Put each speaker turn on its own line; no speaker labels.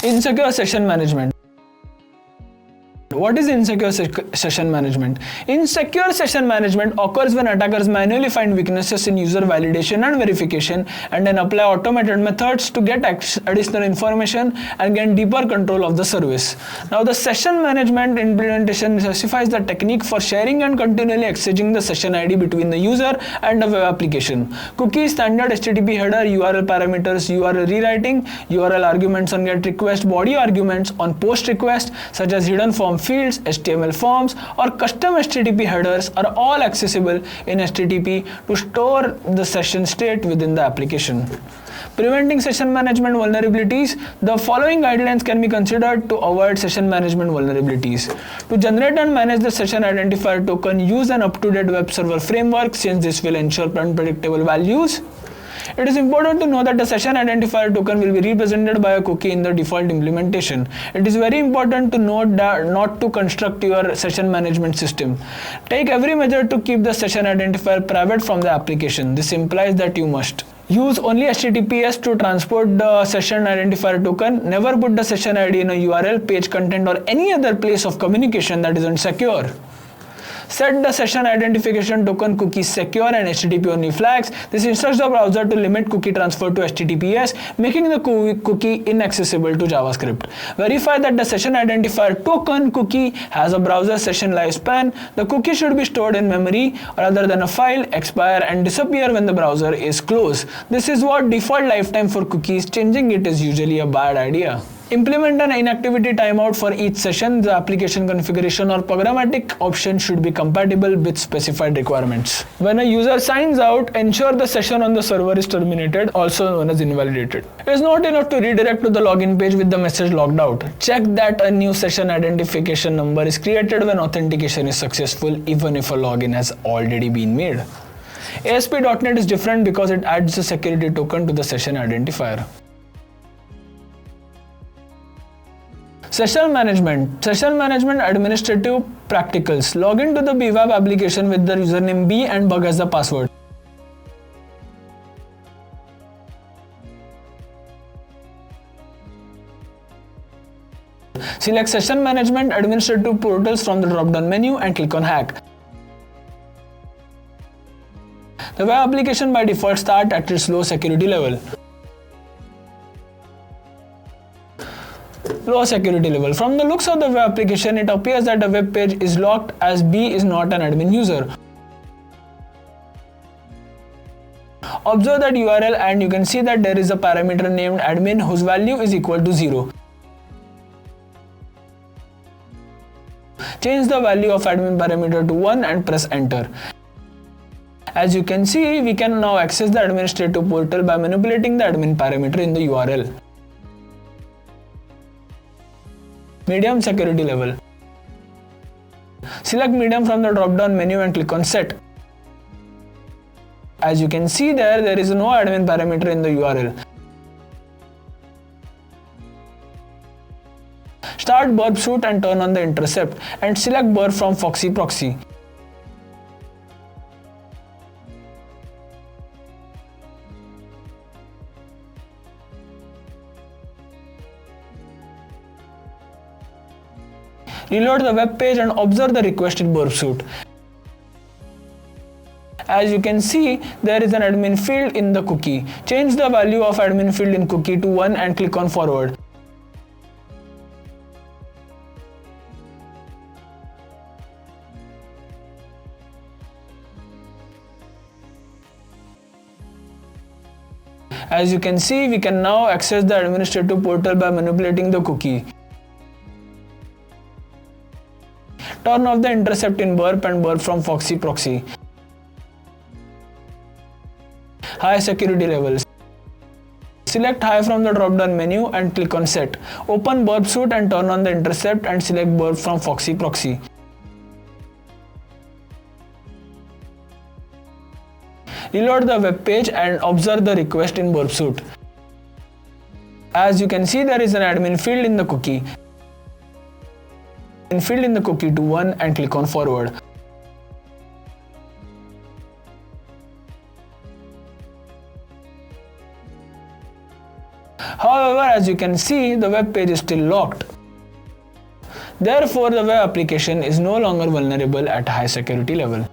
Insecure session management. What is insecure session management? Insecure session management occurs when attackers manually find weaknesses in user validation and verification and then apply automated methods to get additional information and gain deeper control of the service. Now, the session management implementation specifies the technique for sharing and continually exchanging the session ID between the user and the web application. Cookie, standard HTTP header, URL parameters, URL rewriting, URL arguments on GET request, body arguments on POST request, such as hidden form fields, HTML forms, or custom HTTP headers are all accessible in HTTP to store the session state within the application. Preventing session management vulnerabilities. The following guidelines can be considered to avoid session management vulnerabilities. To generate and manage the session identifier token, use an up-to-date web server framework, since this will ensure unpredictable values. It is important to know that the session identifier token will be represented by a cookie in the default implementation. It is very important to note that not to construct your session management system. Take every measure to keep the session identifier private from the application. This implies that you must use only HTTPS to transport the session identifier token. Never put the session ID in a URL, page content, or any other place of communication that isn't secure. Set the session identification token cookies secure and HTTP only flags. This instructs the browser to limit cookie transfer to HTTPS, making the cookie inaccessible to JavaScript. Verify that the session identifier token cookie has a browser session lifespan. The cookie should be stored in memory rather than a file, expire and disappear when the browser is closed. This is what default lifetime for cookies. Changing it is usually a bad idea. Implement an inactivity timeout for each session. The application configuration or programmatic option should be compatible with specified requirements. When a user signs out, ensure the session on the server is terminated, also known as invalidated. It is not enough to redirect to the login page with the message logged out. Check that a new session identification number is created when authentication is successful, even if a login has already been made. ASP.NET is different because it adds a security token to the session identifier. Session management. Session management administrative practicals. Log into the BWAP application with the username B and bug as the password. Select Session Management Administrative Portals from the drop-down menu and click on Hack. The web application by default starts at its low security level. Low security level. From the looks of the web application, it appears that the web page is locked as B is not an admin user. Observe that URL and you can see that there is a parameter named admin whose value is equal to 0. Change the value of admin parameter to 1 and press enter. As you can see, we can now access the administrative portal by manipulating the admin parameter in the URL. Medium security level. Select medium from the drop-down menu and click on set. As you can see there is no admin parameter in the URL. Start burp suite and turn on the intercept and select burp from Foxy proxy. Reload the web page and observe the requested burp suite. As you can see, there is an admin field in the cookie. Change the value of admin field in cookie to 1 and click on forward. As you can see, we can now access the administrative portal by manipulating the cookie. Turn off the intercept in burp and burp from Foxy proxy. High security levels. Select high from the drop-down menu and click on set. Open burp suite and turn on the intercept and select burp from Foxy proxy. Reload the web page and observe the request in burp suite. As you can see, there is an admin field in the cookie. Field in the cookie to 1 and click on forward. However, as you can see, the web page is still locked. Therefore, the web application is no longer vulnerable at high security level.